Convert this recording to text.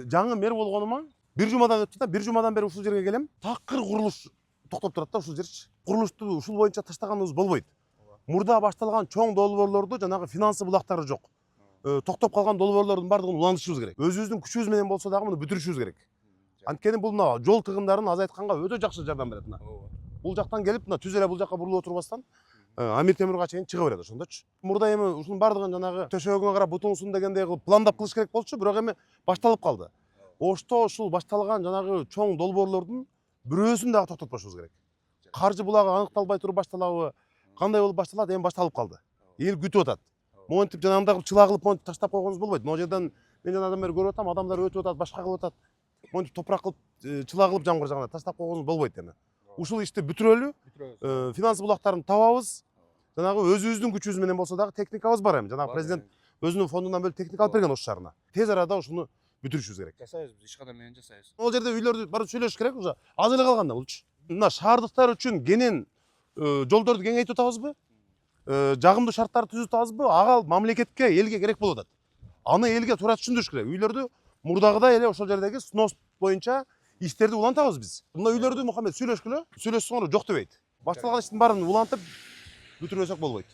Жаңы мэр болгонума бир жумадан өттү да, бир жумадан бери ушул жерге келем. Такыр курулуш токтоп турат да ушул жерчи. Курулушту ушул боюнча таштаганыбыз болбойт. Мурда башталган чоң долбоорлорду жанагы финансы булактары жок. Токтоп калган долбоорлордун бардыгын улантышыбыз керек. Өзүбүздүн күчүбүз менен болсо дагы муну бүтүрүшүбүз керек. Анткени бул мына жол тыгындарын азайтканга өтө жакшы жардам берет мына. Бул жактан келип мына түз эле бул жакка бурулуп отурбастан Амир Темурга чейин чыга берет ошондочу. Мурда эми ушунун бардыгын жанагы төшөгүнгө карап бутуңсун дегендей кылып пландап кылыш керек болчу, бирок эми башталып калды. Ошто ушул башталган жанагы чоң долбоорлордун бирөөсүн дагы токтотпошубуз керек. Каржы булагы аныкталбай туруп башталабы, кандай болуп башталат, эми башталып калды. Эл күтүп атат. Монтип жанагындай кылып чыла кылып монтип таштап койгонубуз болбойт. Могу жерден мен жанадан бери көрүп атам, адамдар өтүп атат, башка кылып атат. Монтип топурак кылып, чыла кылып жамгыр жагына таштап койгонубуз болбойт эми. Ушул ишти бүтүрөлү, финанс булактарын табабыз. Жанагы өзүбүздүн күчүбүз менен болсо дагы техникабыз бар эми. Жанагы президент өзүнүн фондунан бөлүп техника алып берген ош шаарына. Тез арада ушуну бүтүрүшүбүз керек. Жасайбыз, биз иш кадам менен жасайбыз. Ол жерде үйлөрдү барып сүйлөшүш керек уже. Аз эле калганда булчу. Мына шаардыктар үчүн кенен жолдорду кеңейтип атабызбы? Жагымдуу шарттарды түзүп атабызбы? Ага мамлекетке, элге керек болуп атат. Аны элге туура түшүндүрүш керек. Үйлөрдү мурдагыдай эле ошол жердеги снос боюнча иштерди улантабыз биз. Мына үйлөрдү Мухаммед сүйлөшкүлө, сүйлөшсөң жок дебейт. Башталган иштин баарын улантып бүтүрбөсөк болбойт.